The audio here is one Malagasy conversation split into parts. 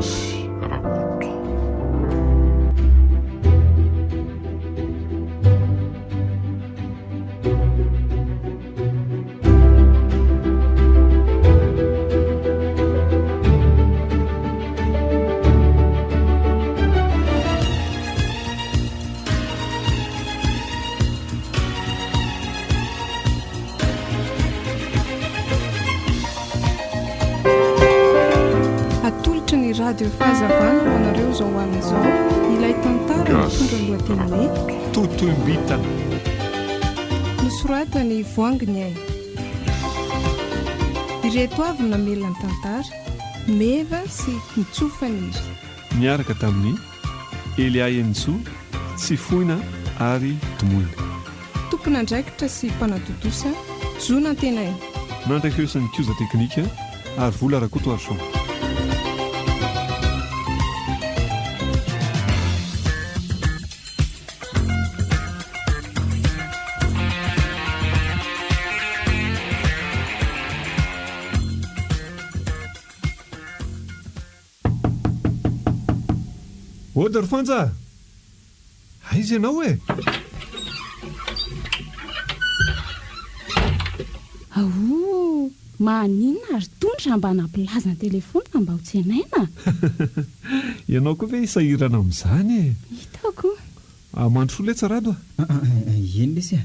Gasy Rakoto. Radio Fahazavana ho anareo izao hoanin'izao ilay tantara mitondra lohateny hoe totombitana nosoratany voanginy ay. Ireto avy namelany tantara meva sy mitsofany izy miaraka tamin'ny Eliaenso tsy foina ary tomoina tompona andraikitra sy mpanatotosa zona tenay nandrakeosan'ny koza teknika ary vola Rakoto Arson. Odar fanja aizy ianao e ao maninona ary tondra mba nampilaza ny telefona mba ho tsenaina ianao koa ve isahirana amin'izany e hitako mandro sola tsarado eny lesy a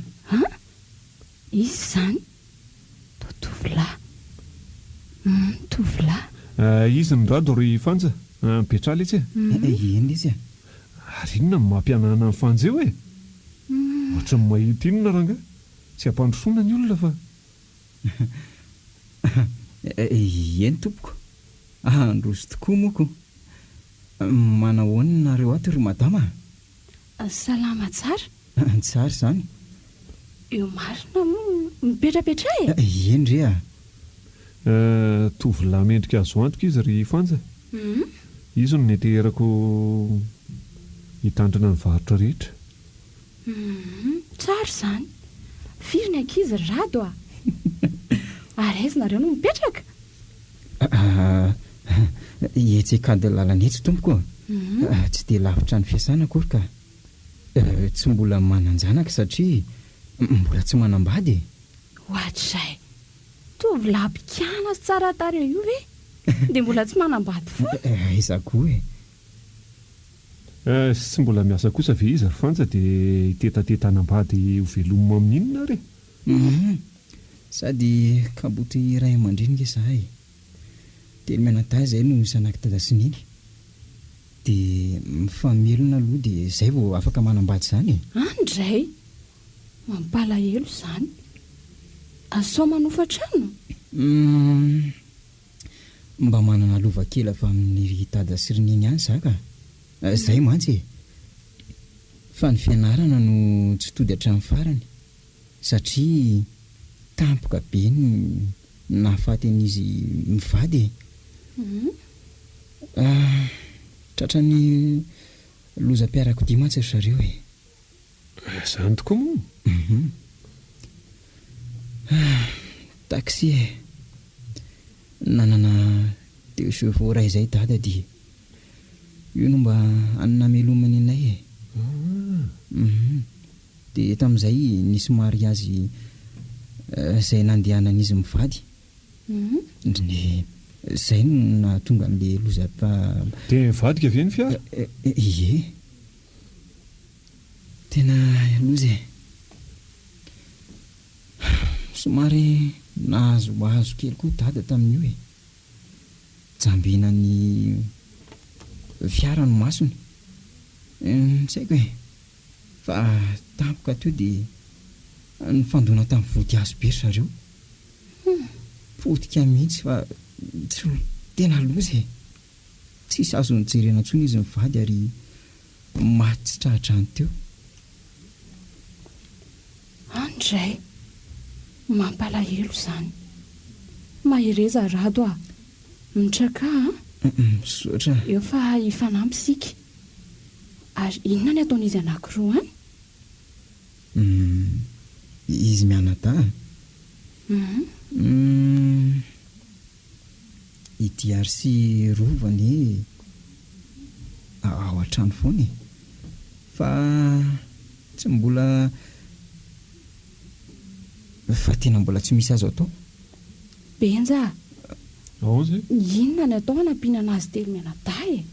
izy zany totovolahy tovolahy izy ny rado ry fanja mipetraha letsy eny lesy ary inona ny mampianana ny fanja eo e ohatra ny mahita inona ranga tsy hampandrosona ny olona fa eny tompoko androso tokoa moako manahoana nareo ato ry madama salama tsara tsara zany eo marina moa mipetrapetra e eny re tovolahy mendrika azo antoka izy ry fanja izy no neterako hitandrina ny varotra rehetra tsara zany firy ny ankizy rado a ary aizy nareo no mipetraka etsykady lalana etsy tompoko tsy dia lavitra ny fiasana akory ka tsy mbola mananjanaka satria mbola tsy manambady ohatrizay tovolahy pikana sy tsara tareo io ve dia mbola tsy manambady foana iza koa sy mbola miasa kosa ve izy ry fanja dia hitetatetanambady ho velomina amin'inona re sady kaboty iray aman-drinika izahay teny mianata izay no zanaky dadasininy dia mifamelona aloha dia izay vao afaka manambady izany andray mampalahelo izany asao manofatrano mba manana lova kely fa amin'ny tada sy rininy ihany zaka izay mantsy fa ny fianarana no tsy tody hatramin'ny farany satria tampoka be ny nahafaten'izy mivady tratrany lozam-piarako dia mantsy ry zareo e izany tokoa moa taxi e nanana teo chevaux ray izay dada dia io no mba aninamelomany anay e dia tamin'izay nisy mariazy izay nandehanan'izy mivady izay no nahatonga an'le lozapa dia mivadika ve ny fiara ie tena loza e somary nahazo kely koa dada tamin'io e jambinany fiara no masony tsy haiko e fa tampoka teo dia ny fandona tamin'ny voninkazo be ry zareo fotika mihitsy fa tsy tena loza e tsisy azo nijerena ntsony izy mivady ary maty tsy trahatrany teo andray mampalahelo izany mahireza rado a mitraka sotra eo fa hifanampysika ary inona ny ataon'izy anankiroa any izy mianata ity ary sy rovany ao an-trano foana fa tsy mbola fa tena mbola tsy misy azo atao. Benja, ao zay inona ny atao hanampiana azy telo mianadahy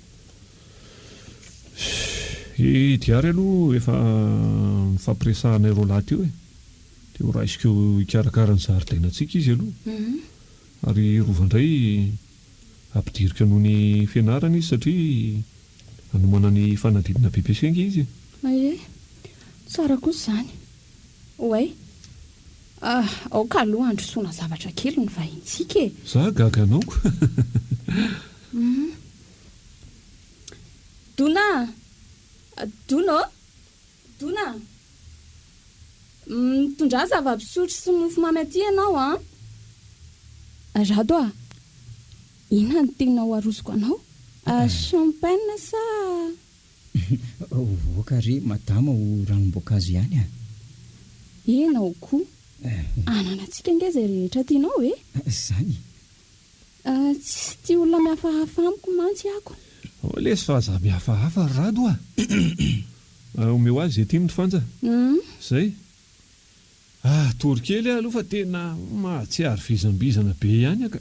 diary aloha efa mifampiresahana ireo lahy teo dia ho raisiko hikarakara ny zaridainantsika izy aloha ary rovandray ampidirika noho ny fianarana izy satria hanomana ny fanadinina bebesenga izy. Tsara kosa izany. Oay, aoka aloha androsoana zavatra kely ny vahintsika e. Za gaga anaoko. Dona mitondra zava-pisotro sy mofo mamy aty ianao a. Rado inona ny teninao arosoko anao? Champagne sa voaka ry madama ho ranom-boankazo ihany a. Enao koa ananantsika nge zay rehetra tianao e. Zany tsy tia olona mihafahafa amiko mantsy ako. Lesy fa za mihafahafa rado omeo azy zay tiany ny fanja zay tory kely aloha fa tena mahatsiary fizambizana be ihany aka.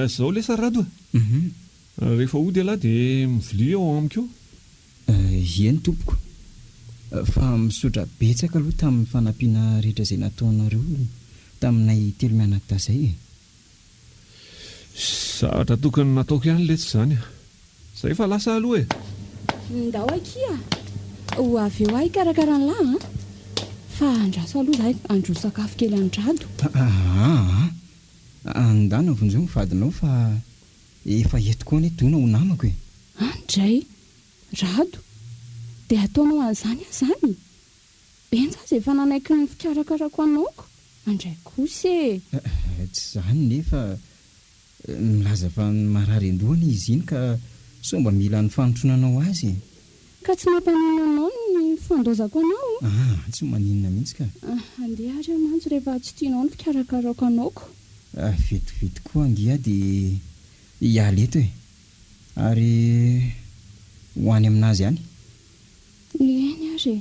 Zao lesa rado rehefa ody alahy dia mivilia ao amiko eny tompoko fa misotra betsaka aloha tamin'ny fanampiana rehetra izay nataonareo taminay telo mianakita izay zavatra tokony nataoko ihany letsy izany zay fa lasa aloha ndao akia ho avy eo ahy karakara ny lahy fa andraso aloha zahay andro sakafo kely andrado. Andana vonjeo mivadinao fa efa etiko ny dona ho namako e. Andray rado dia ataonao an'izany zany benja azy efa nanaiky ny fikarakarako anaoko andray kosa e. Tsy zany nefa milaza fa marary andohany izy iny ka so mba mila ny fanotronanao azy ka tsy mampaninona anao ny fandozako anao. Tsy maninona mihitsy ka andeha ary amantsy rehefa tsy tianao ny fikarakarako anaoko. Vetivety koa angia dia hiala eto e ary hoany aminazy ihany. Eny ary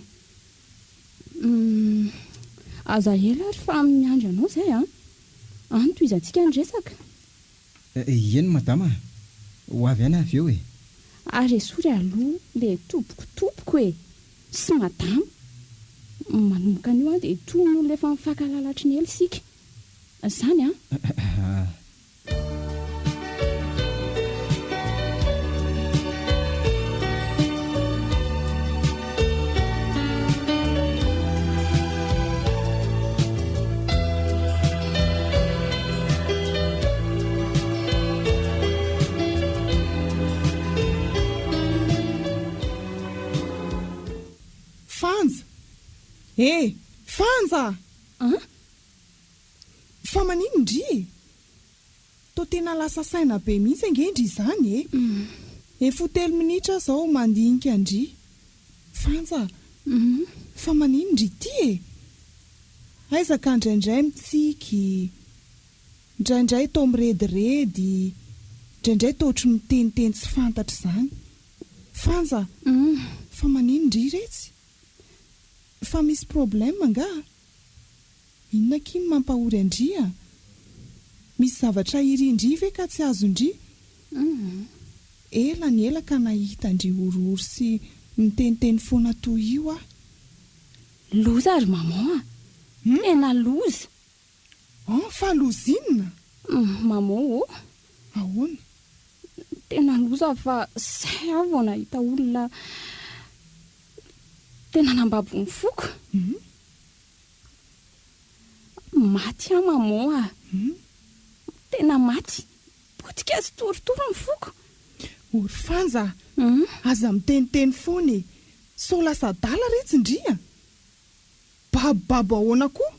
aza ela ary fa miandry anao zay anto izantsika nresaka. Eny madama ho avy any avy eo e. Ary esory aloha le topokotopoko e sy madama manomboka an'io dia toy no lefa mifakalalatry ny ely sika zany Fanja fa manino ndry to tena lasa saina be mihitsy angendry izany efa 3 minitra zao mandinika ndry. Fanja fa manino ndry ty aizaka ndraindray mitsiky ndraindray to mirediredy ndraindray to ohatry miteniteny tsy fantatra izany. Fanja fa manino ndry retsy fa misy problème nga inona kiny mampahory andria misy zavatra irindry ve ka tsy azo ndry ela ny ela ka nahita ndry orory sy miteniteny foana toy io loza ary maman tena loza fa loza inona maman ahoana tena loza fa say avo nahita olona tena nambabo ny foko maty maman tena maty potika sy torotoro ny foko. Ory Fanja aza miteniteny foana e so lasa dala retsy ndria bababo ahoana koa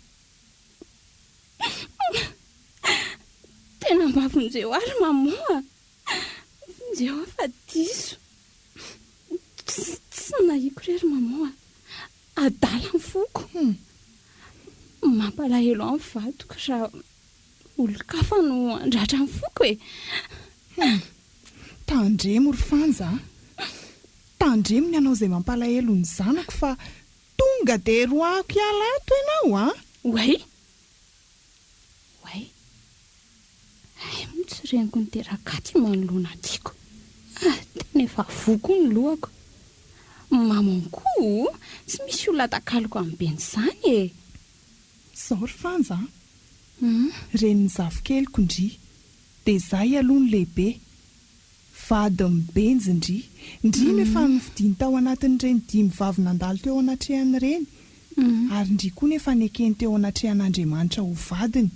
tena mbavonjeo ary maman njeo fa diso tsy nahiko rery maman adala ny foko mampalahelo amin'ny vato raha olo-kafa no andratra ny foko e. Tandremo ry Fanja tandremony ianao izay mampalahelo ny zanako fa tonga dia roako hiala ato ianao a. Oay ay mitsy reniko ny terakaty manoloana tiako. Tena efa voko ny lohako. Mamanko tsy misy olona takaloko amin'ny beny izany e. Zao ry Fanja reny ny zavikeliko ndry dia izahay aloha ny lehibe vady mibenjy ndry nefa nividiny tao anatin'ireny 5 vavy nandalo teo anatrehany reny ary ndry koa nefa nekeny teo anatrehan'Andriamanitra ho vadiny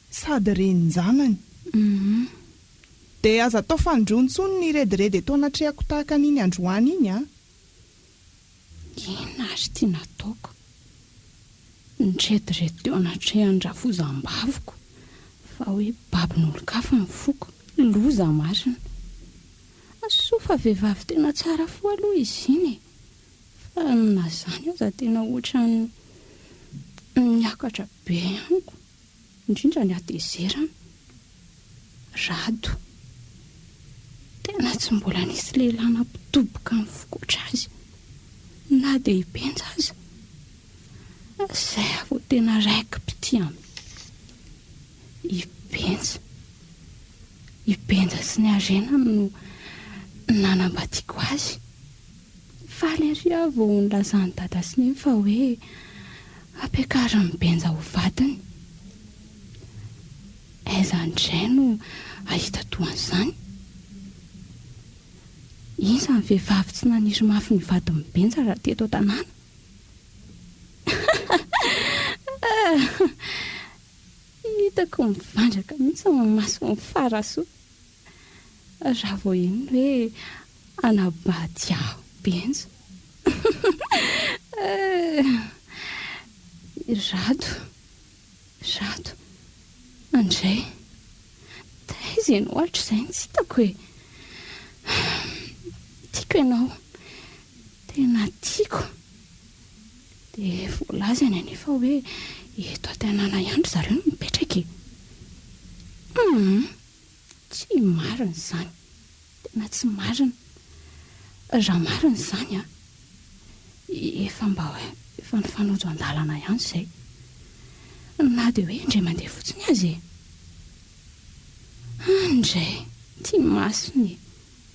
sady reny zanany. Dia aza atao fandrontsony ny rediredy eto anatrehako tahaka n'iny androany iny a. Ina ary tia nataoko nydrediredy teo anatrehan-dravozam-bavoko fa hoe babin'olon-kafa ny foko loza marina. Sofa vehivavy tena tsara fo aloha izy iny fa na zany aza tena ohatra niakatra be amiko indrindra ny adezerana. Rado tena tsy mbola nisy lehilahy nampitoboka ny fokotra azy na dia hibenja aza izay avo tena raiky piti aminy. Hibenja sy ny arenany no nanambadiako azy. Faly ary avo nilazany dada sy neny fa hoe ampiakariny mibenja ho vadiny. Aiza indray no ahita toan'izany? Iza ny vehivavy tsy naniry mafy ny vady mibenja raha teto tanàna? Hitako mivandraka mihitsy mamaso ny farasoa raha vao iny hoe anabady aho benja. Rado andray taiza ianao ohatr'izay tsy hitako hoe tiako ianao tena tiako. Dia voalaza any anefa hoe eto an-tanàna ihany zareo no mipetraka e. Tsy marina izany, tena tsy marina. Raha marina izany a efa nifanojo an-dalana ihany izay na dia hoe indray mandeha fotsiny azy e. Andray tia masony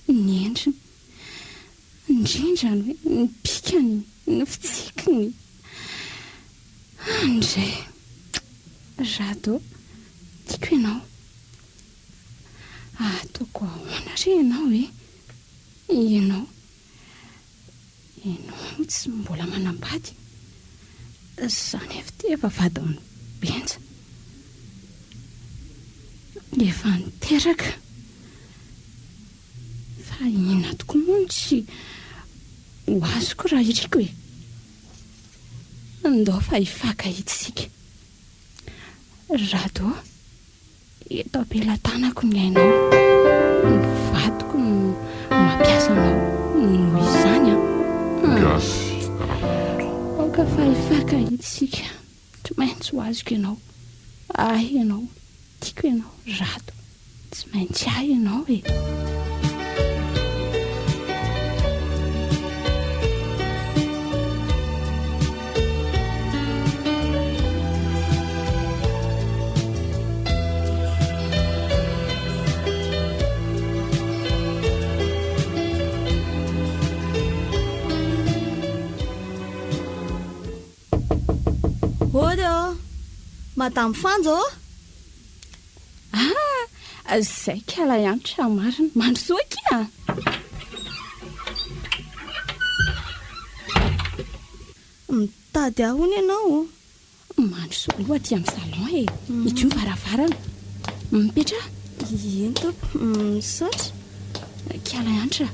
ny endriny indrindra ny pikany ny fitsikiny. Andray Rado tiako ianao. Ataoko ahoana re ianao e? Ianao tsy mbola manambady izany efa vady mibenja efa niteraka fa inona tokoa moa no tsy ho azoko raha iriko e. Ndao fa hifaka hitsika. Rado eto ampelantanako ny ainao ny vadiko no mampiasa anao noho izany a. Oka fa hifaka hitsika tsy maintsy ho azoko ianao. Ianao tiako ianao Rado tsy maintsy ianao e. Madame Fanja izay kala ihany tra marina mandrosoa kia. Mitady ahony ianao? Mandrosoa aloha aty amin'ny salon e. Ito varavarana mipetra. Eny tompoko misaotra. Kala ihany tra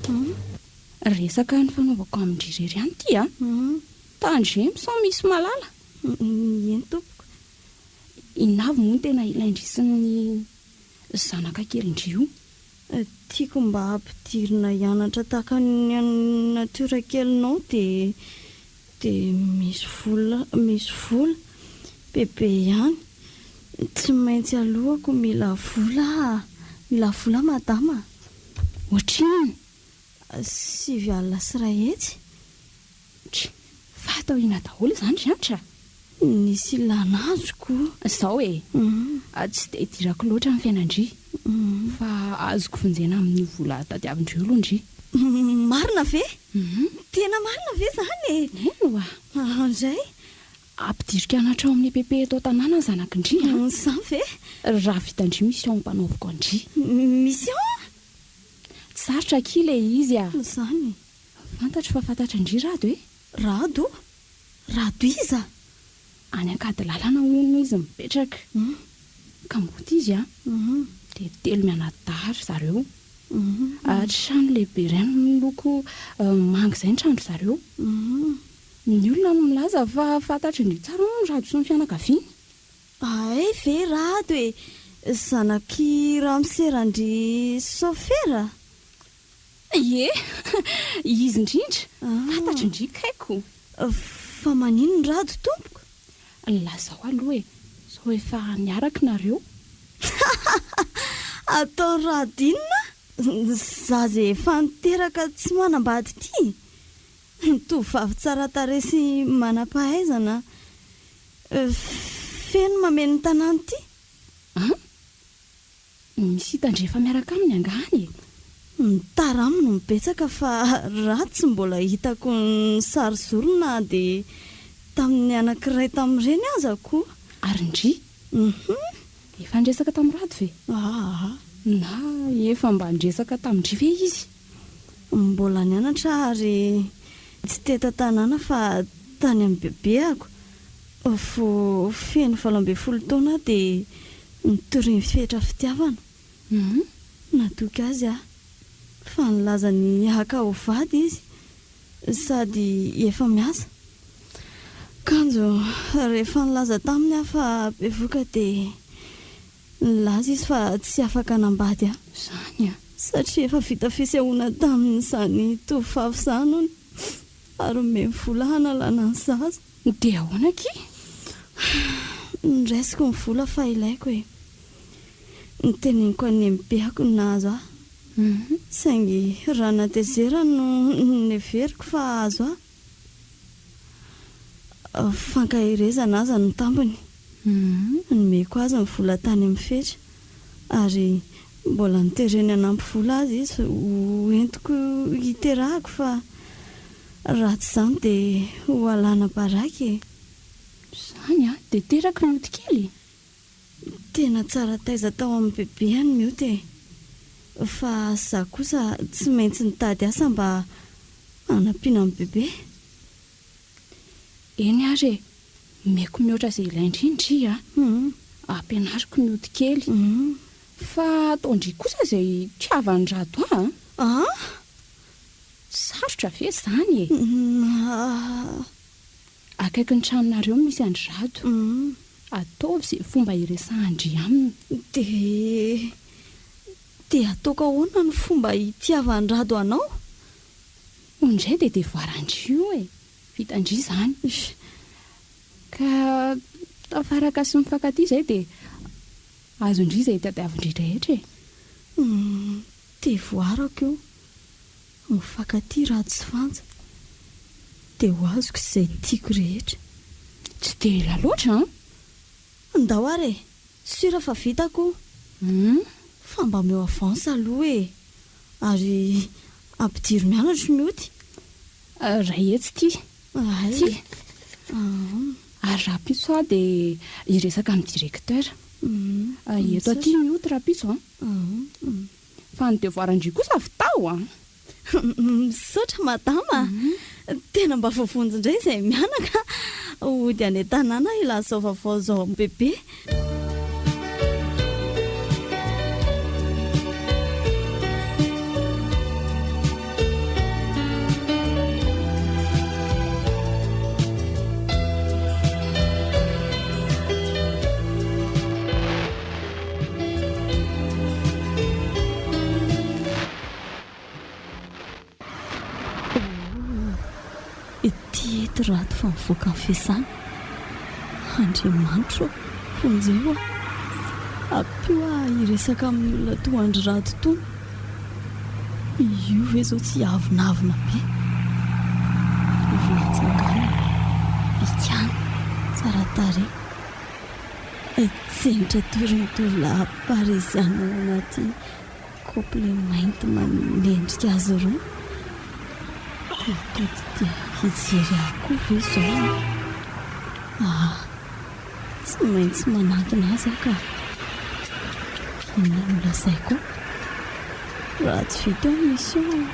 resaka ny fanaovako amin'ny-drirery ihany ty a. Tandremo sao misy malala. Eny tompoko. Inavy moa tena ilaindrisin'ny zanaka kely indrio. Tiako mba ampidirina hianatra tahaka ny natiora kelinao dia misy vola bebe ihany. Tsy maintsy alohako mila vola madama. Ohatriny 5 alina sy ray hetsy. Fa atao ina daholo izany zantra. Nisy ilana azoko. Izao e tsy dia idirako loatra amin'ny fiainandry fa azoko vonjena amin'ny vola tadiavindreo aloha ndry. Marina ve? Tena marina ve zany e? Eno Andray ampidirika anatra ao amin'ny EPP atao tanàna ny zanakindry. Zany ve? Raha vitandry mission mpanaoviko andry. Mission? Tsy sarotra kila izy Zany. fantatro fa fantatra indry rado e. Rado? Rado iza? Any ankady lalana hono izy mipetraka ka mboty izy dia 3 mianadary zareo. Trano lehibe iray miloko manga izay ny trano zareo. Ny olona no milaza fa fantatro indry tsara ny rado sy ny fianakaviany. Ay ve rado e, zanaky ramserandry sofera? Ie izy indrindra fantatro indry kaiko. Fa manino ny rado tompoko? Lazao aloha e, sao efa niaraka nareo. Atao rado inona? Zaza efa niteraka tsy manambady ty. Tovavy tsara tarehy sy manam-pahaizana. Feno mameno ny tanàna ty. Misy hitandrefa miaraka aminy angany. Taramo no mibetsaka fa raha tsy mbola hitako ny sary zorona dia tamin'ny anankiray tamin'ireny azako. Ary ndry efa ndresaka tamin'ny rado ve? Na efa mba ndresaka tamindry ve izy? Mbola nianatra ary tsy teta tanàna fa tany amin'ny bebeako. Feno 12 taona dia nitoriany fetra fitiavana. Natoky azy fa nilaza ny haka ho vady izy sady efa miasa. Kanjo rehefa nilaza taminy fa bevoka dia nilaza izy fa tsy afaka nambady Zany satria efa vita fisehoana tamin'izany tovavy izany ary me vola hanalana ny zaza. dia ahoana ki? Niraisiko ny vola fa ilaiko e. Niteneniko any beako ny nahazo saingy raha natezera no neveriko fa azo fankahirezana aza ny tambony. Nomeko azy ny vola tany amin'ny fetra ary mbola nitereny anampy vola azy izy ho entiko hiterahako fa raha tsy izany dia ho alana baraky e. Zany dia teraka mioty kely. Tena tsara taiza tao amin'ny bebeany mioty e. Fa za kosa tsy maintsy nitady asa mba hanampiana amin'ny bebe. Eny ary meko mihoatra izay ilaindrindry ampianariko mioty kely. Fa ataondry kosa izay tiavany rado sarotra ve zany e? Akaiky ny tranonareo misy andry rado. Ataovy izay fomba iresahandry aminy. Dia ataoko ahoana ny fomba hitiavany rado anao? Ondray dia devoirandry io e, vitandry izany. Ka tafaraka sy mifankaty izay dia azondry izay tadiavindry rehetra e. Devoarako io mifankaty raha tsy fanja dia ho azoko izay tiako rehetra. Tsy dia ela loatra ndao ary sira fa vitako. Fa mba meo avance aloha e, ary ampidiro mianatra mioty. Ray etsy ty Ty ary raha pitso dia iresaka amin'ny directeur. Eto aty mioty raha pitso fa ny devoirandry kosa vitao misaotra madama. Tena mba voavonjy indray izay mianaka ody any tanàna ilazao vaovao zao amin'ny bebe. Rado fa mivoaka ny fiasana. Andriamanitra fonjeo apio iresaka amin'ny olona toandry rado toa. io ve zao tsy avonavina be vinatsangana bikana tsaratare tsenitra torintola parisiana anaty kople mainty manendrika azy roa totody dia hijery akoa ve zao tsy maintsy manantona azy ka inona no lazaiko raha tsy vita ao mission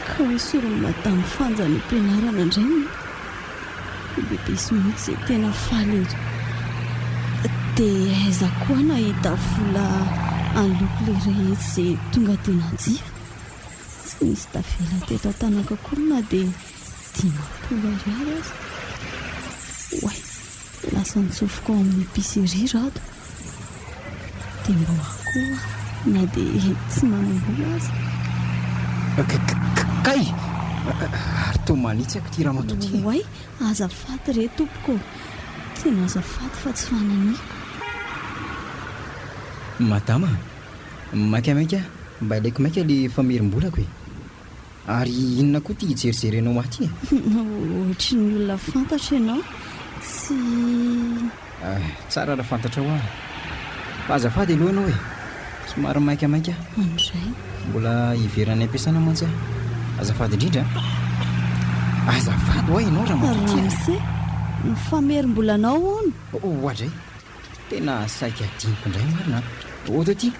ka hosorony madamy fanja ny mpianarana indray bebe sy mihitsy izay tena faly dia aiza koa nahita vola anloko le rehetra izay tonga tena jifa tsy misy tavela teto an-tanakakorona dia 10 ariary azy oay lasa nitsofoka ao amin'ny épicerie rato dia mba akoa na dia tsy manambola azy kay ary to manitsy ako ty raha matoty oay azafady re tompoko tena azafady fa tsy fananiko madama maikamaika mba ilaiko maika le famerim-bolako e ary inona koa ty hijerijerenao aty ohatry ny olona fantatra ianao tsy tsara raha fantatra ho ahy fa azafady aloha ianao e somary maikamaika andray mbola hiverany ampiasana mantsy ahy azafady indrindra azafady ho ahy ianao raha matoty ramse ny famerim-bolanao ono ohatray tena saika diniko indray marina oto ty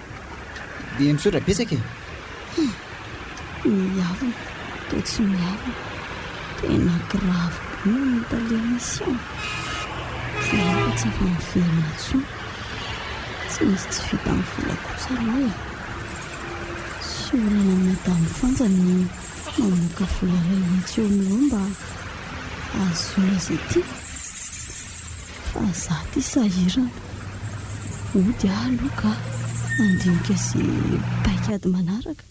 dia misaotra betsaka e miavana to tsy miavana tena grave no mita le mission zay fa tsy afa miverina tsoa tsy misy tsy vita amin'ny vola kosa aloha e sy olana madamy fanja ny mamoaka vola ray mihitsy eo amin'io mba azola zay ty fa za ty sahirana ody aloka mandinika sy paikady manaraka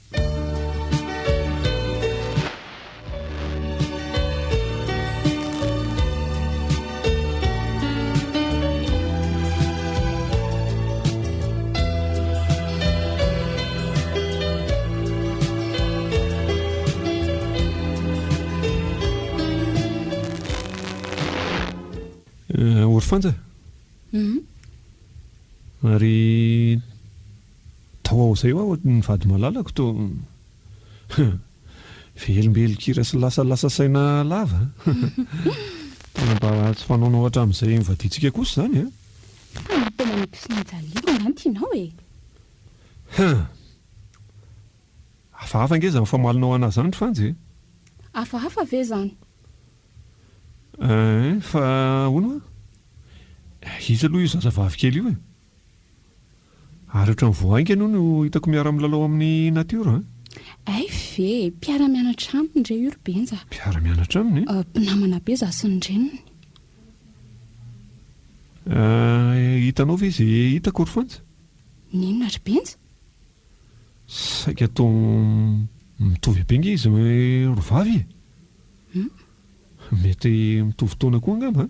ory fanja ary tao ao izay ao nyvady malalako to velombelokira sy lasalasa saina lava tena mba tsy fanaonao ohatra amin'izay mivaditsika kosa zany tena nipisinajalivo anantinao e hafahafa ngeza mifamalinao anazy zany fanja e hafahafa ve zany fa ono izy aloha io zazavavy kely io e ary ohatra ny voainga aloha no hitako miara milalao amin'ny natiora ay ve mpiara-mianatra aminy indray io robenja mpiara-mianatra aminy mpinamana be za sy ny reniny hitanao ve izay hitako ry fanja ninona robenja saika atao mitovy abenga izy rovavy e mety mitovy taona koa angamba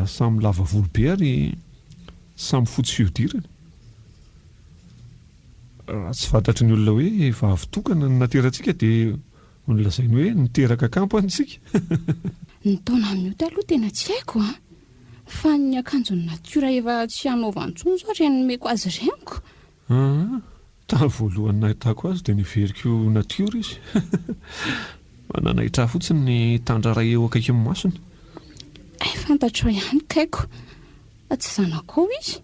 samy lava volobe ary samy fotsy fiodirana raha tsy fantatry ny olona hoe vavitokana ny nateratsika dia nolazainy hoe niteraka kampo antsika ny taona amin'io ty aloha tena tsy haiko fa ny akanjony natiora efa tsy hanaovantsony zao reny nomeko azy reniko tamin'ny voalohany nahitako azy dia niveriko natiora izy mananahitra fotsiny ny tandraray eo akaiky amin'ny masony fantatra ihany kaiko tsy zanakao izy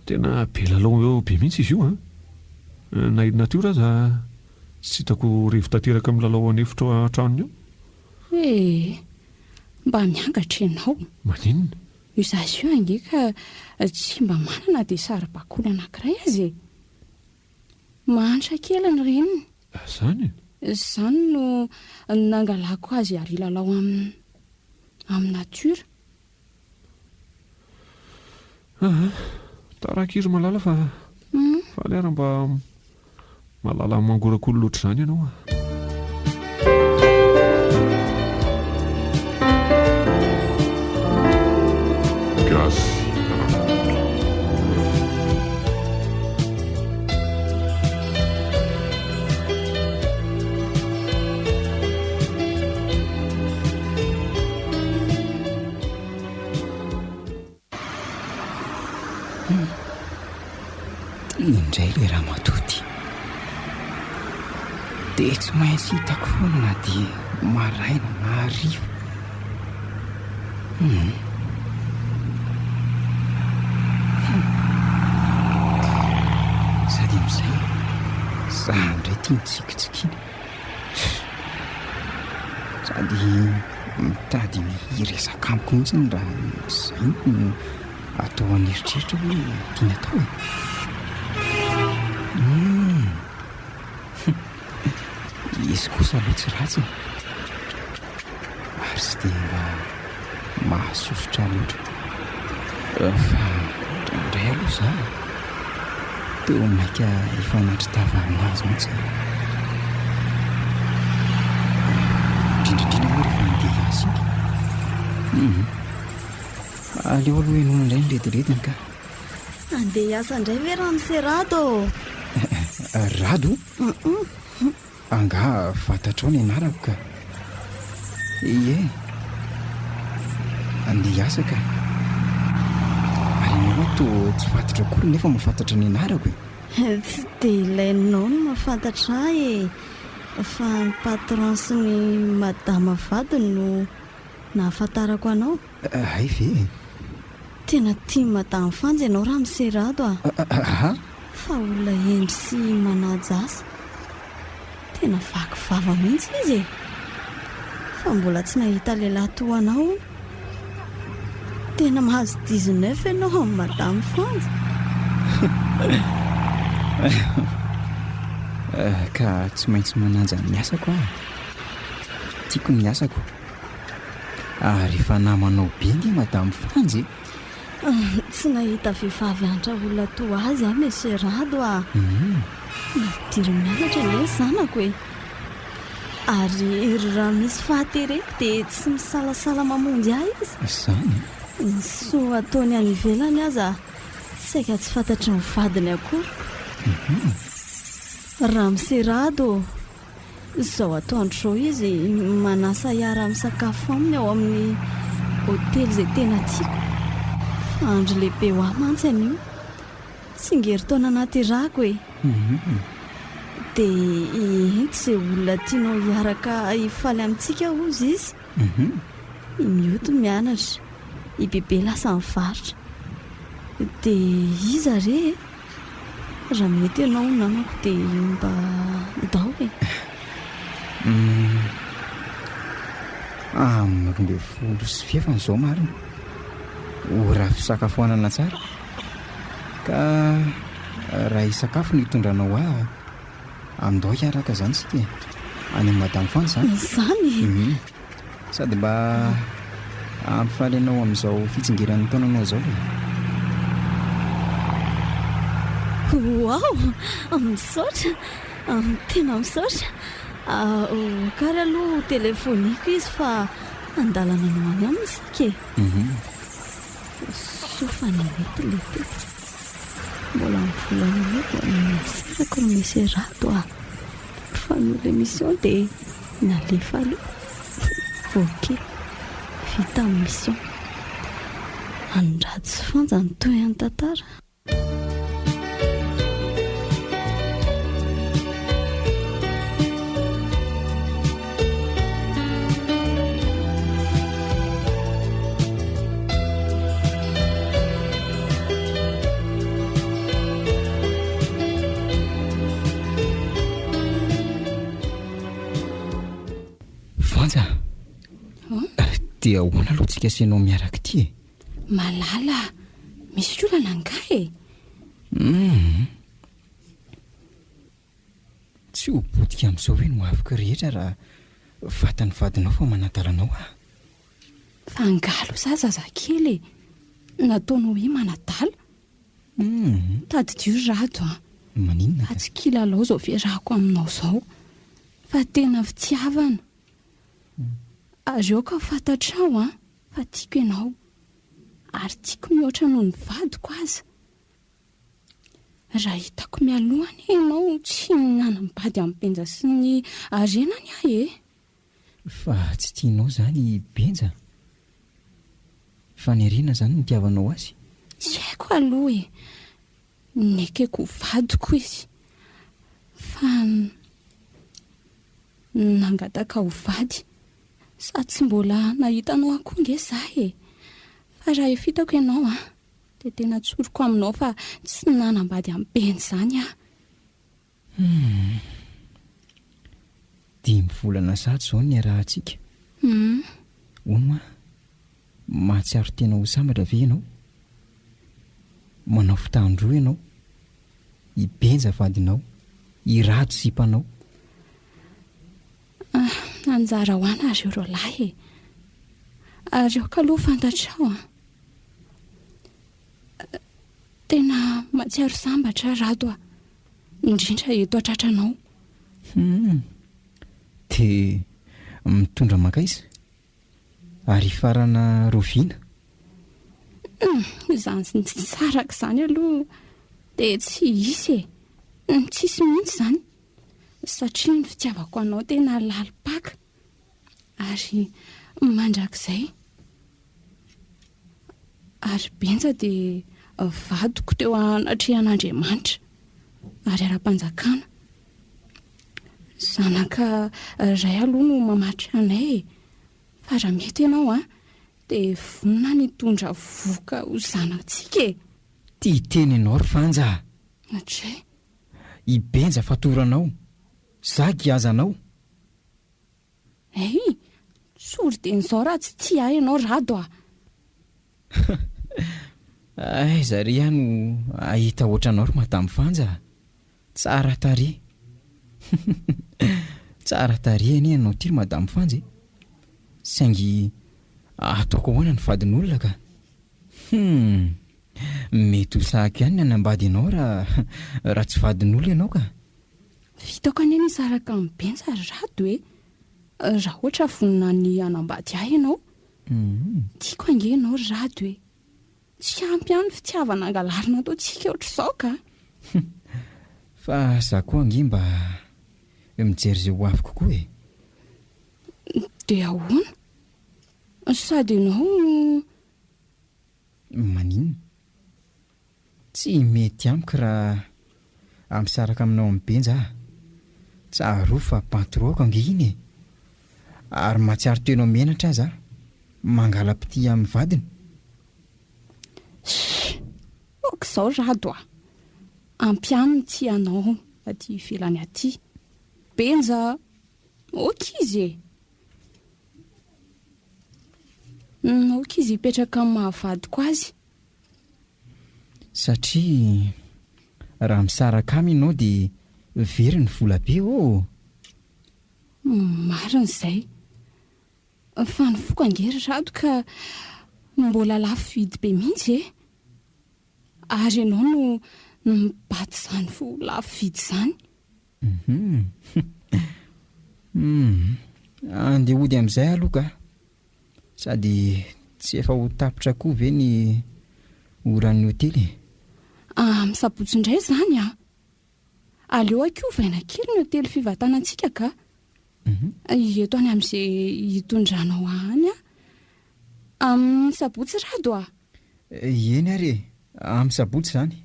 tena be lalao eo be mihitsy izy io na natiora aza tsy hitako revo tanteraka amin'ny lalao anefitra an-tranony eo mba miangatra ianao maninona io zazy io angeka tsy mba manana dia sary-bakoly anankiray azy e mahantra kely ny reniny zany izany no nangalako azy ary lalao amin'ny natiora tarakiry malala fa lera mba malala mangorakolo loatra zany ianao indray le raha matody dia tsy maintsy hitako foana na dia maraina na harivo. Sady amin'izay za indray tia mitsikitsikiana sady mitady hiresaka amiko mihitsy raha izay no atao an'eritreritra hoe tiana atao izy kosa aloha tsy ratsy ary sy dia mba mahasosotra loatra fa indray aloha za teo maika hifanatry tava aminazy mihitsy indrindraindrindra moa rehefa mandeha hiasa aleo aloha enona indray nyretiretiny ka andeha hiasa indray ve raha misy rado? Rado? Anga fantatrao ny anarako ka. Ie, andeha hiasa ka. Ary ianao toa tsy fantatra akory nefa mahafantatra ny anarako e. Tsy dia ilainao no mahafantatra e, fa ny patron sy ny madama vady no nahafantarako anao. Ay ve? Tena tia madama Fanja ianao raha misy rado fa olona endry sy manaja asa. Tena vaky vava mihitsy izy e, fa mbola tsy nahita lehilahy toa anao. Tena mahazo 19 ianao amin'ny madama Fanja. Ka tsy maintsy mananja ny asako aho. Tiako ny asako. Ary efa namanao be ny madama Fanja. Tsy nahita vehivavy antra olona toa azy misy rado nadiry mianatra ny zanako e. Ary raha misy fahatereko dia tsy misalasala mamonjy ahy izy. Izany? So ataony any ivelany aza saika tsy fantatry ny vadiny akory. Raha misy rado izao atoandro zao izy manasa hiara misakafo aminy ao amin'ny hôtely izay tena tiako. Andro lehibe ho ahy mantsy an'io, tsingery taona anaty rako e. Dia enty izay olona tianao hiaraka hifaly amintsika ozy izy. Mioto mianatra, i bebe lasa mivarotra. Dia iza re raha mety ianao namako dia mba ndao e. Amby folo sy fiefana izao marina raha fisakafoanana tsara ka raha hisakafo no hitondranao amindao hiaraka zany sika any amin'ny madama Fanja zany sady mba ampifaly anao amin'izao fitsingeran'ny taonanao zao Wow, misaotra, tena misaotra. Kary aloha telefoniko izy fa andalana anao any aminy sika sofa ny mety le tety mbola mivolana loko nisarako no misy rado fa ny l'émission dia nalefa aloha ok vita amin'ny mission andrady sy Fanja ny toy any tantara. Dia ahoana aloha tsika asianao miaraka ity e? Malala, misy olana angaha e. Tsy ho bodika amin'izao hoe no afaka rehetra raha vatany vadinao fa manadalanao fa angalo za zazakely nataonao hoe manadala. Tadidio rado maninona fa tsy kilalao zao verako aminao zao fa tena fitiavana. Ary eo ka fantatrao fa tiako ianao ary tiako mihoatra noho ny vadiko aza. Raha hitako mialohany ianao tsy nanambady amin'ny benja sy ny arenany ahy e. Fa tsy tianao zany benja fa ny arena zany nitiavanao azy. tsy haiko aloha e, nekeko vadiko izy fa nangataka ho vady sa tsy mbola nahitanao akonge zah e, fa raha efa hitako ianao dia tena tsoroko aminao fa tsy nanambady amin'ny beny zany 5 volana sato zao ny arahantsika. Ono mahatsiaro tena ho sambatra ve ianao? Manao fitandro ianao, hibenja vadinao, hirato sipanao. Anjara ho ana ary eo lahy e, ary eo kaloha fantatrao tena mahatsiaro sambatra Rado indrindra eto atratranao. Dia mitondra makaiza ary farana roviana. Izany saraka izany aloha dia tsy isy e, tsisy mihitsy zany satria ny fitiavako anao tena lalipaka ary mandrakizay, ary benja dia vadiko teo anatrehan'Andriamanitra ary ara-panjakana. Zanaka ray aloha no mamatry anay, fa raha mety ianao dia vonina nitondra voka ho zanantsika e. Tia teny ianao ry Fanja. Hatray Hibenja fatoranao, zagy azanao. sory dia n'izao raha tsy tia ianao Rado Zary no ahita ohatranao ry Madame Fanja. Tsara tarehy. Tsara tarehy anie ianao ty ry Madame Fanja. Saingy ataoko ahoana ny vadin'olona ka. Mety ho sahaka ihany ny anambady ianao raha tsy vadin'olona ianao ka. Vitako anie ny saraka amin'ny benja Rado e, raha ohatra vonina ny anambady ahy ianao. Tiako ange ianao Rado e, tsy ampy ihany fitiavana angalarina ataontsika ohatr'izao ka. Fa za koa ange mba mijery izay ho avy kokoa e. Dia ahoana? Sady ianao maninona? Tsy mety amiko raha amisaraka aminao amin'ny benja. Tsaro fa patroko ange iny e. Ary mahatsiaro tenao menatra aza mangala-pity amin'ny vadiny. Okizao Rado ampiano ny tianao aty ivelany aty. Benja okizy e, okizy hipetraka amin'ny mahavadiko azy. Satria raha misaraka aminy ianao dia very ny vola be marina izay, fa ny foko angery Rado ka mbola lafo vidy be mihitsy e, ary ianao no mibaty izany fo lafo vidy izany. Andeha hody amin'izay aloha ka, sady tsy efa ho tapitra koa ve ny oran'ny hotely. Misabotsy indray izany aleo akovaina kely ny hotely fivatanantsika ka. Eto any amin'izay hitondranao any amin'ny sabotsy Rado Eny ary amin'ny sabotsy zany.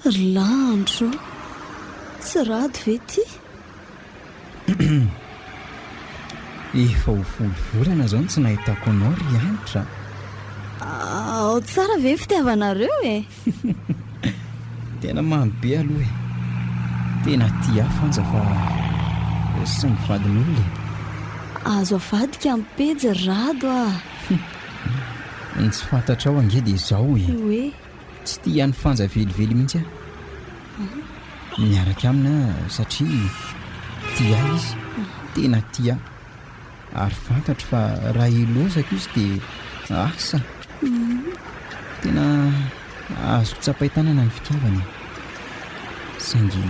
Landro tsy Rado ve ty? Efa ho volana zao tsy nahitako anao ry anitra. Ao tsara ve fitiavanareo e? Tena mamy be aloha e. Tena tia Fanja fa saingy vadin'olona. Azo avadika amin'ny pejy Rado Ny tsy fantatrao ange dia izao hoe tsy tia ny Fanja velively mihitsy miaraka amina satria tia izy, tena tia. Ary fantatro fa raha ilozako izy dia asa. Tena azo tsapain-tanana ny fitiavany. Saingy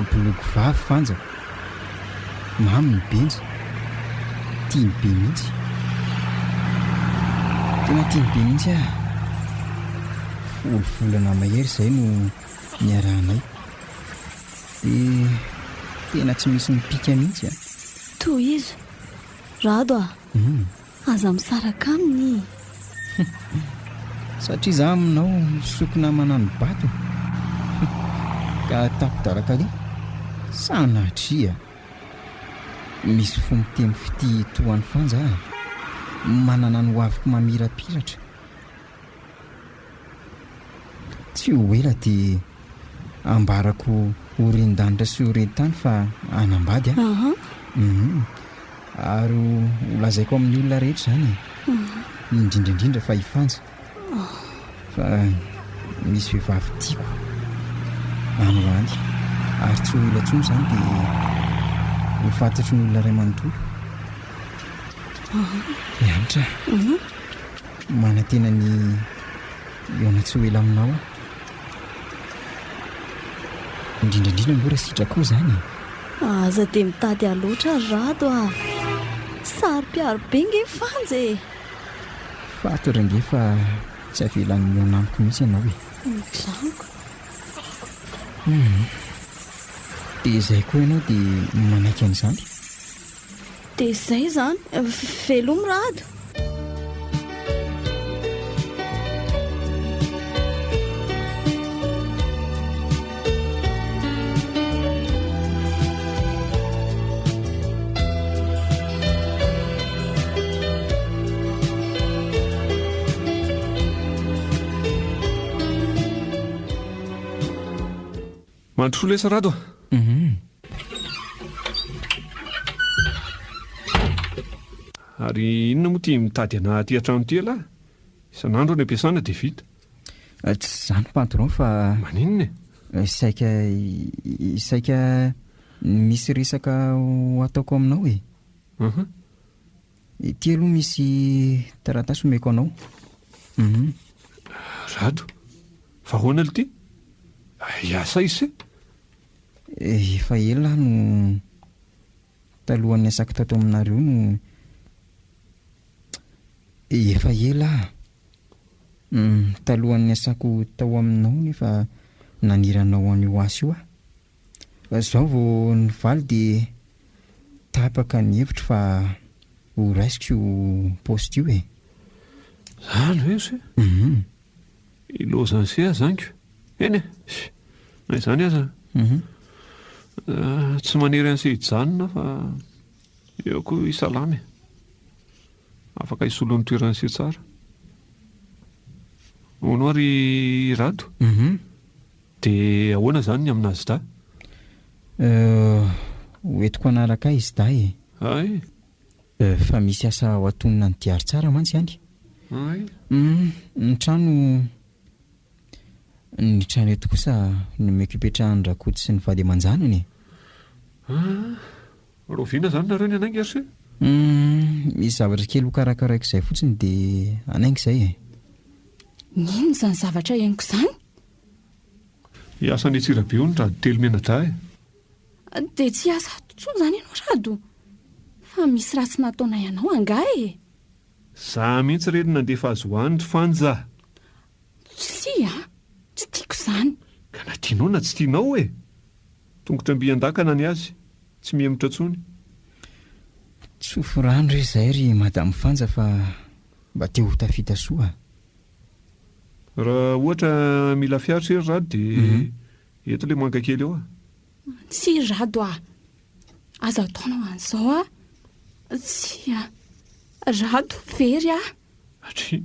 boloko vavy Fanja. mamy ny benja tia ny be mihitsy tena tia ny be mihitsy a folovolana mahery izay no niarahanay dia tena tsy misy mipika mihitsy a toy izy rado aza misaraka aminy satria za aminao sokona manano bato ka tapodaraka ali sanatria misy fomitemy fity toan'ny fanja manana ny hoaviko mamirapiratra tsy ho ela dia ambarako horen-danitra sy horen-tany fa anambady ary holazaiko amin'ny olona rehetra izany indrindraindrindra fa hifanja fa misy vehivavy tiako anoany ary tsy ho ela tsony izany dia hofantatry ny olona ray manontolo ianitra manantena ny eona tsy ho ela aminao indrindraindrindra mora sitrako izany aza dia mitady aloatra rado sary-piaro be nge fanja fatorange fa tsy avelan'ny anamiko mihitsy ianao zanako dia izay koa ianao dia manaiky an'izany dia izay izany velomy rado mandro solesa rado ary inona moa tia mitady ana ty an-trano ty alahy isan'andro any ampiasana dia vita tsy zany patron fa maninona saika misy resaka ho ataoko aminao ty aloha misy taratasy omeko anao rado fa hoana ly ty iasa isy efa ela no talohan'ny asako tato aminareo no efa ela talohan'ny asako tao aminao nefa naniranao an'io asa io izao vao nivaly dia tapaka ny hevitra fa ho raisiko io poste io zany hoe se ilozany se a zaniko eny na izany aza tsy manery an'se hijanona fa eo koa isalamy afaka hisolo amin'ny toeran'se tsara hono ary rado dia ahoana zany ny aminazy da hoentiko anaraka izy da ay fa misy asa ho atonina ny diary tsara mantsy any ay ny trano eto kosa no miokipetrahany rakody sy ny vady aman-janany roviana zany nareo ny anaingy ary se misy zavatra kely ho karakaraiko izay fotsiny dia anaingy izay nino zany zavatra iainiko izany hiasa ny tsirabe ony rado telo menadra dia tsy asa totsony izany ianao rado fa misy ratsy nataona ianao anga za mihitsy reny nandefa azo hoan'ny fanja tsy tsy tiako izany ka na tianao na tsy tianao tongotra mbi-andakana ny azy tsy miemotra tsony tsofo rano re izay ry madamo fanja fa mba te ho tafita soa raha ohatra mila fiaritra ery rado dia eto ilay manga kely eo tsy rado aza ataonao an'izao tsy rado very atria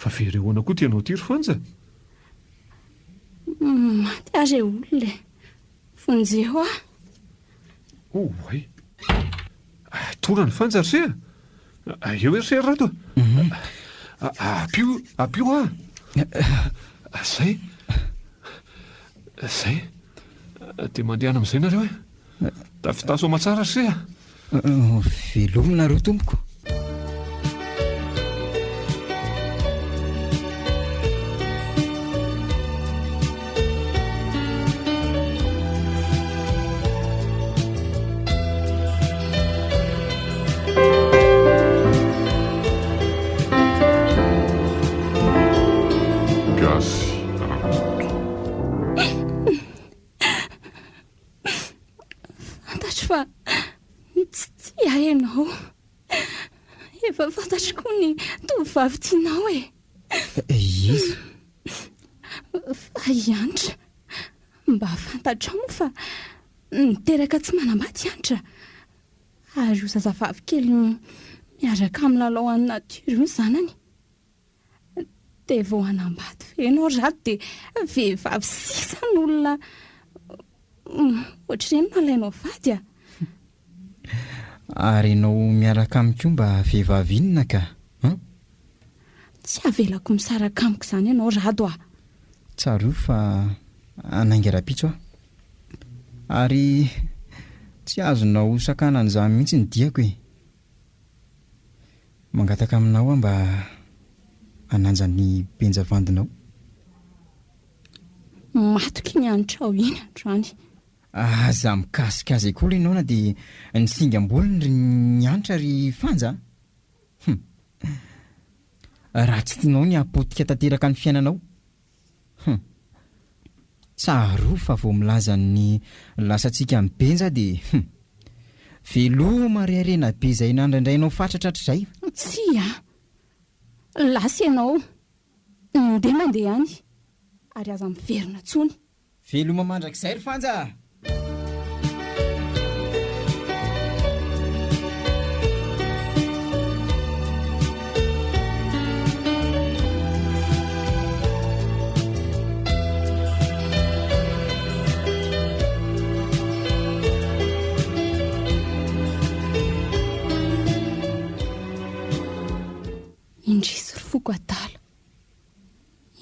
fa very ahoana koa tianao tiry fanja maty are olona fonjeo oay tora ny fanja ry se eo ery se rado apio zay dia mandeana amin'izay nareo da fitaso amatsara ry se velomina reo tompoko Ianao efa fantatro koa ny tovovavy tianao Izy fa iantra mba fantatrao moa fa niteraka tsy manambady iantra ary io zazavavy kely miaraka amin'ny lalao any natiora io zanany dia vao anambady fenao rato dia vehivavy sisa n'olona ohatr'ireny no alainao vady ary ianao miaraka amiko mba vehivavy inona ka tsy avelako misaraka amiko izany ianao rado tsaro fa anaingara-pitso ary tsy azonao sakana an'izany mihitsy ny diako mangataka aminao mba ananja ny benjavandinao matoky ny antrao iny androany aza mikasikazy koa ianao na dia ny singam-bolony ry niantra ry fanja raha tsy tianao ny apotika tanteraka ny fiainanao tsaro fa vao milaza ny lasantsika ny benja dia veloma riarena be izay nandraindrainao fatratratra izay tsy lasa ianao ndeha mandeha any ary aza miverina tsony veloma mandrakizay ry fanja indrisy ry foko adala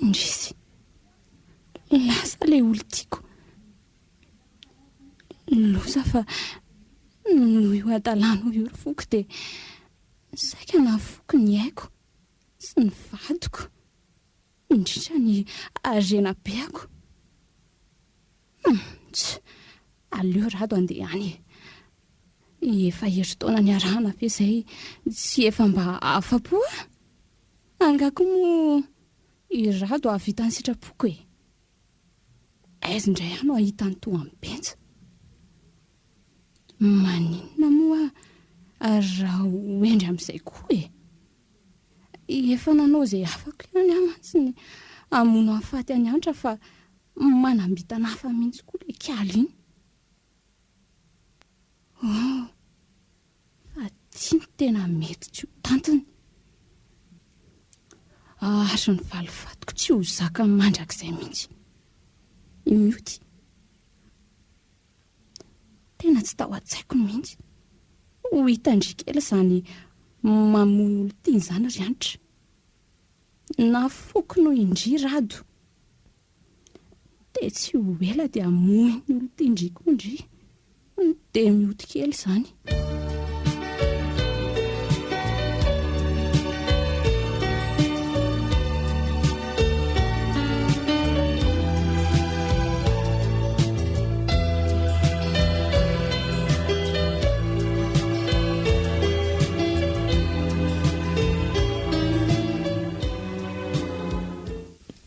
indrisy lasa ilay olo tiako loza fa noho io adalano io ry foko dia saika na foko ny haiko sy ny vadiko indrindra ny arena beako tsy aleo rado andeha any efa herintaona ny arahana ve izay tsy efa mba afa-po angako moa irado avita ny sitrapoko aiza indray ano ahita ny toa amin'ny benja maninona moa raha hoendry amin'izay koa efa nanao izay afaka ihany amantsy ny amono afaty any antra fa manambita nafa mihitsy koa ilay kialy iny fa tia ny tena mety tsy ho tantiny ary ny valifatiko tsy ho zaka mandrakizay mihitsy imioty tena tsy tao an-tsaiko mihitsy ho hitandrikely izany mamono olo tiany izany ry anitra na foko no indry rado dia tsy ho ela dia hamohy ny olo tiandriko indry dia mioty kely izany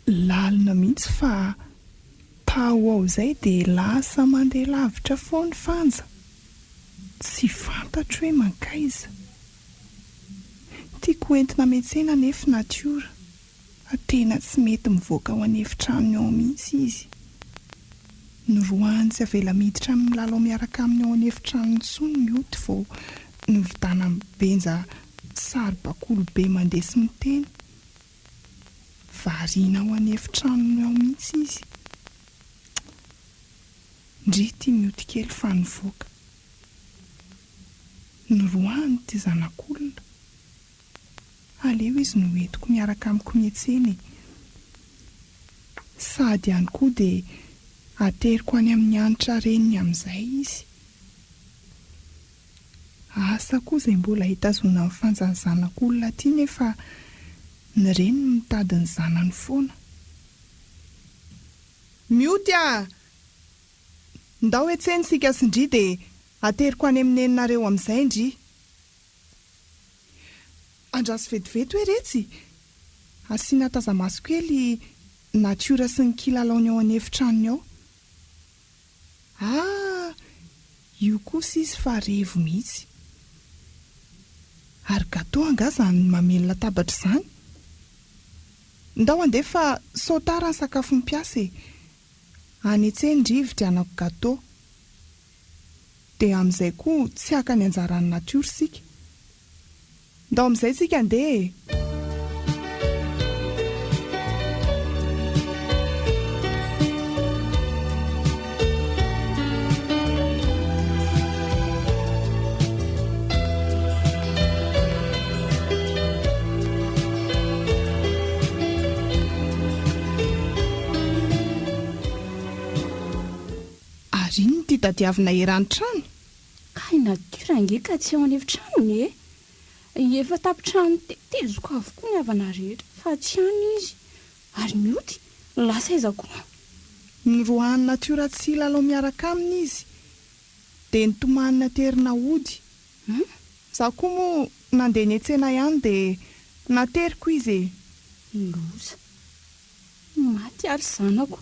lalina mihitsy fa tao ao izay dia lasa mandeha lavitra foany fanja tsy fantatro hoe mankaiza tiako entina metsena nefa natiora tena tsy mety mivoaka ho anefitrano ao mihitsy izy ny roany tsy avela miditra amin'ny lalao miaraka amin'ny ao anefitrano ntsony mioty vao nividana benja sary bakolo be mandeha sy miteny variana ho anefitrano ao mihitsy izy ndry tia mioty kely fa nivoaka ny roany ty zanak'olona aleo izy no entiko miaraka amiko mietseny sady ihany koa dia ateriko any amin'ny anitra reniny amin'izay izy asa koa izay mbola hitazona amin'ny fanjany zanak'olona ty nefa ny reny mitady ny zanany foana mioty ndao etseny sika sindry dia ateriko any amin'ny neninareo amin'izay indry andraso vetivety hoe retsy asiana tazamaso kely natiora sy ny kilalaony ao anefitranony ao io kosa izy fa revo mihitsy Ary gato angazany mamely latabatra izany. Ndao andefa sautara ny sakafo mpiasa e. Any an-tsena-drivotra anako gato. Dia amin'izay koa tsy haka ny anjaran'ny natiora sika. Ndao amin'izay sika andeha e. Ino ty tadiavina erany trano? Kay natiora angeka tsy ao an'efitranony e. Efa tapitrano tetezoko avokoa ny havana rehetra fa tsy any izy. Ary mioty, lasa aiza koa. Nyroan'ny natiora tsy lalao miaraka aminy izy. Dia nitomanina terina ody. Za koa moa nandeha ny an-tsena ihany dia nateriko izy e. Loza. Maty ary zanako.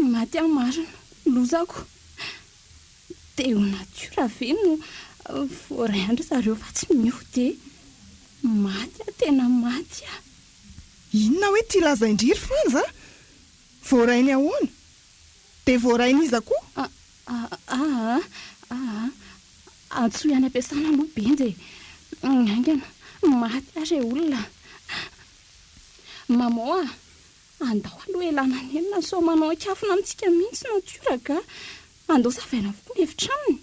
Maty ary marina. Lozako. Dia ho natiora ve no voaray andro zareo fa tsy mioty e. Maty a, tena maty a. Inona hoe ty lazaindriry Fanja? Voarainy ahoana? Dia voarainy iza koa? Antsoa ihany ampiasana aloha benjy. Aingana, maty ary olona. Maman a, andao aloha elana anelina so manao akafona amintsika mihitsy natiora ka. Andao savaina avokoa ny efitranony.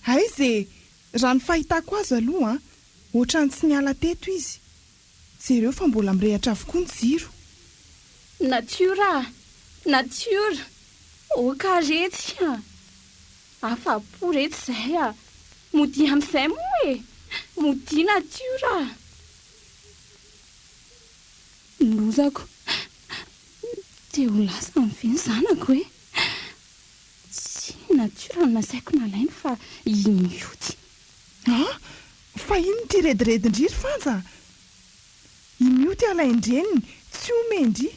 Aizy, raha ny fahitako azy aloha, ohatrany tsy niala teto izy. Jereo fa mbola mirehatra avokoa ny jiro. Natiora, natiora. Oka retsy a. Afa-po retsy izay a. Mody amin'izay moa e. Mody natiora. Lozako. Dia ho lasa miveny zanako e. Tsy natiora no nasaiko nalainy fa mioty. Fa ino ty rediredin-driry Fanja? Mioty alaindreniny, tsy omendry.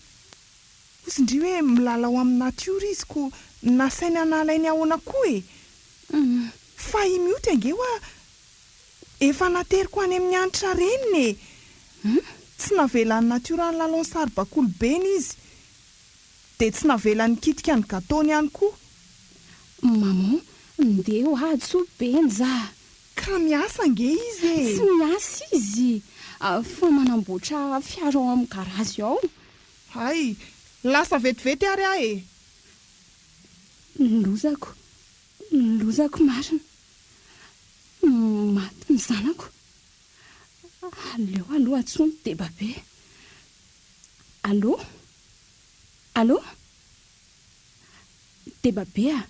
Osindry hoe milalao amin'ny natiora izy ko nasainy analainy ahoana koa e. Fa mioty angeho a efa nateriko any amin'ny anitra reniny e. Tsy navelan'ny natiora ny lalao ny saribakolo beny izy. Dia tsy navelan'ny kitika ny gatony ihany koa. Maman, ndeha ho atso beny za. Ka miasa nge izy e. Tsy miasa izy. Fa manamboatra fiara ao amin'ny garazy ao. Hay, lasa vetivety ary ahy e. Lozako marina. Maty ny zanako. Aleo aloha atsoa ny debabe. Allo? Debabe a?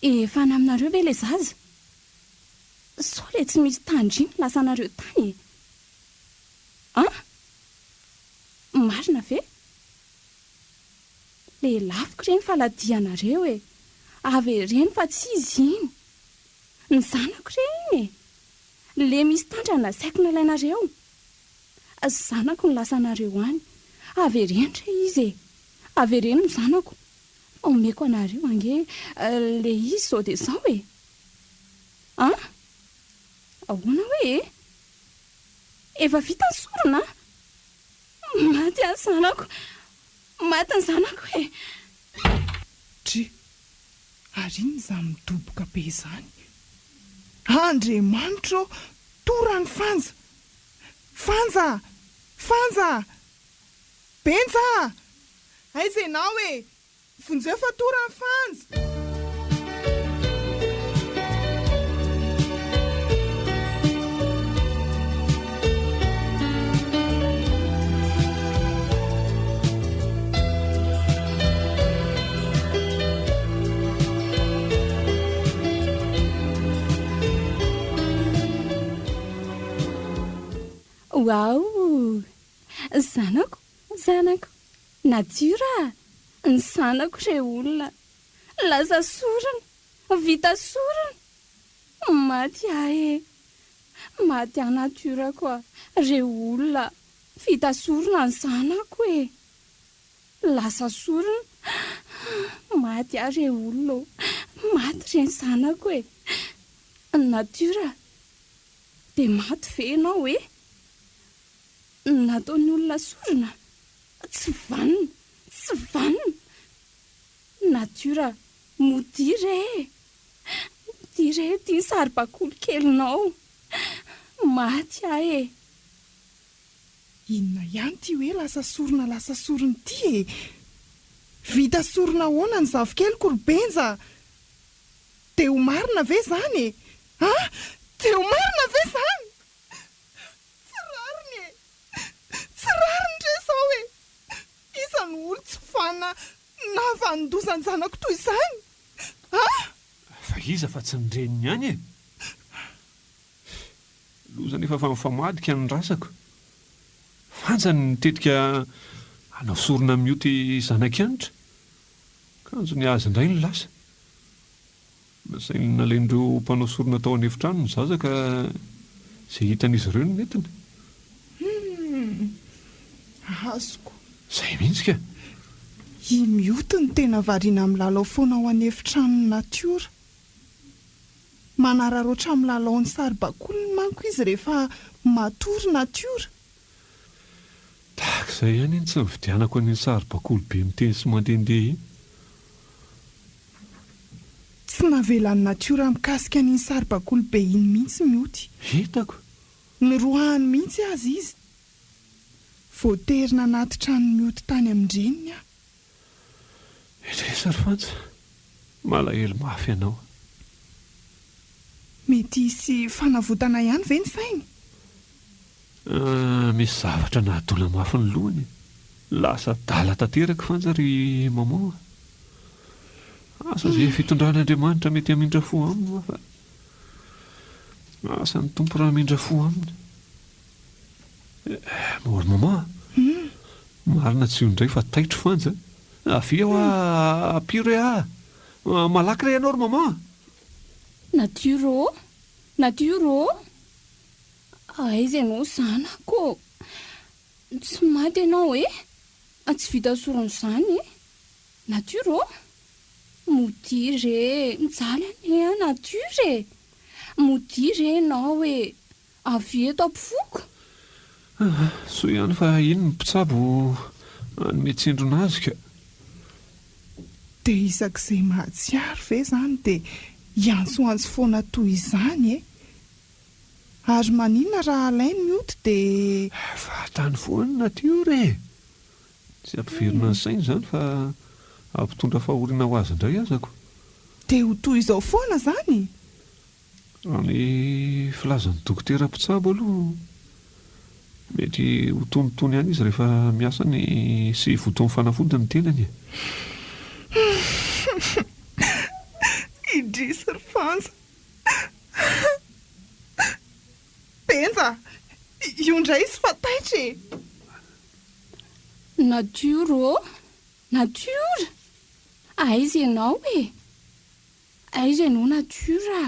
Efa naminareo ve le zaza? Sao le tsy misy tandriny lasa nareo tany e? Marina ve? Le lafiko reny faladianareo e. Ave reny fa tsy izy iny. Ny zanako reny e. Le misy tandrana saiko nalainareo. Zanako ny lasanareo any. Ave reny re izy e. Ave reny ny zanako. Omeko anareo ange le izy zao dia zao e. Ahoana hoe e? Efa vita ny sorona? Maty ny zanako. Maty ny zanako e. Ary iny izany midoboka be izany. Andriamanitra, torany Fanja. Fanja! Benja! Aiza ianao e? Vonjeo fa torany Fanja. Wow! Zanako, natiora, ny zanako re olona, lasa sorona, vita sorona, maty ahe, maty a natiora koa, re olona, vita sorona ny zanako e, lasa sorona, maty a re olona, maty re ny zanako e, natiora, dia maty ve ianao hoe nataon'ny olona sorona tsy vanina natiora modire tia saribakoly kelinao maty ahy e. Inona ihany ty hoe lasa sorona ty e. Vita sorona hoana ny zafikely korobenja. Te ho marina ve zany e? Te ho marina ve zany? Tsy rariny re sao e. Isan'ny olo tsy fanina na vandosany zanako toy izany. Fa iza fa tsy nireniny ihany e. Loza nefa fa mifamadika ny rasako. Fanjany nitetika hanao sorona mioty zanak'anitra. Kanjo ny azy indray ny lasa. Nasainy nalain'ireo mpanao sorona tao an'efitrano ny zaza ka izay hitan'izy ireo no netiny. Azoko. Izay mihitsy ka. I mioty ny tena variana amin'ny lalao foana ao an'efitrano natiora. Manararoatra amin'ny lalaon'ny saribakolony manko izy rehefa matory natiora. Tahaka izay ihany iny tsy nividianako an'iny saribakoly be miteny sy mandehandeha iny. Tsy navelan'ny natiora mikasika an'iny saribakoly be iny mihitsy mioty. Hitako. Niroahany mihitsy azy izy. Voaterina anaty trano mioty tany amin-dreniny aho. Etresa ry Fanja, malahelo mafy ianao. Mety hisy fanavotana ihany ve ny sainy? Misy zavatra nahadola mafy ny lohany. Lasa dala tanteraka Fanja ry maman. Asa izay fitondran'Andriamanitra mety hamindra fo aminy fa asa ny tompo raha hamindra fo aminy. Mory maman. Marina tsy io indray fa taitro Fanja. Avy eo apiro malaky ray ianao ry maman. Natioro aiza ianao zanako? Tsy maty ianao e? Tsy vita sorony izany e? Natioro modire mijaly ane natiore. Modire ianao e? Avy eto ampifoko. So ihany fa iny ny mpitsabo anome tsindrona azy ka. Dia isak'izay mahatsiaro ve zany dia iantsoantso foana toy izany e? Ary maninona raha alainy mioty dia vatany foana natiora e. Tsy ampiverina ny sainy izany fa ampitondra fahoriana ho azy indray azako. Dia ho toy izao foana zany? Ny filazan'ny dokotera mpitsabo aloha mety ho tonotony ihany izy rehefa miasa ny sy votoan'ny fanafody ny tenany. Idrisy ry Fanja. Benja, io indray izy fa taitra e. Natiora aiza ianao e? Aiza ianao natiora?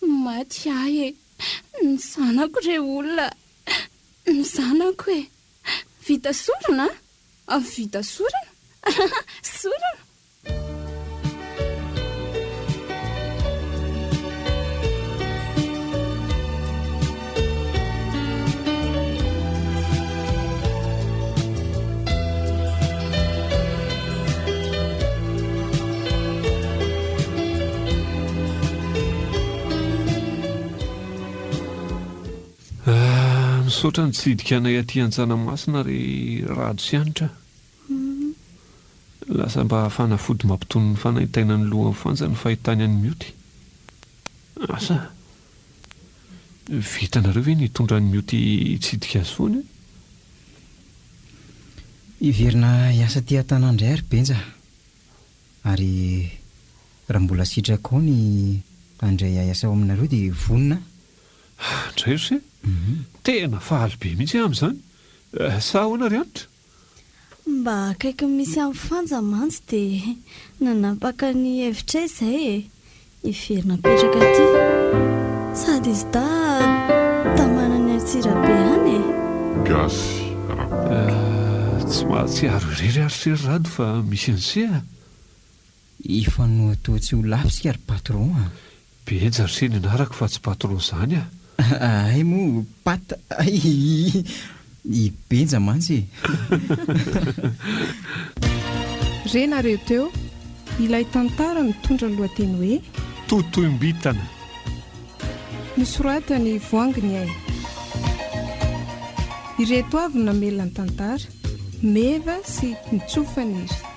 Maty ahy e. Ny zanako re olona. Ny zanako e. Vita sorona? Vita sorona? Sorona? Misaotra nitsidika anay aty an-tsanamasina ry rado sy anitra. Lasa mba fanafody mampitony ny fanaitaina ny lohan'ny Fanja ny fahitany any mioty. Asa vitanareo ve nitondra ny mioty hitsidika azy foana? Iverina hiasa ty an-tanandray ary Benja. Ary raha mbola sitraka ao ny andray hiasa ao aminareo dia vonina. Andray ry se? Tena fahaly be mihitsy amin'izany. Sa ahoana ry anitra? Mba akaiky misy amin'ny Fanja mantsy dia nanapaka ny hevitra izay e. Iverina petraka aty. Sady izy tamana ny Antsirabe any e. Gasy Tsy mahatsiaro irery ary sery rado fa misy an'se a. Ifanoa toa tsy ho lafisika ary patron a. Benja ry seny anarako fa tsy patro izany a. Ay moa pata i Benja mantsy. Renareo teo ilay tantara mitondra ny lohateny hoe totoimbitana. nosoratany voanginy ay. Ireto avy namelany tantara meva sy nitsofany izy.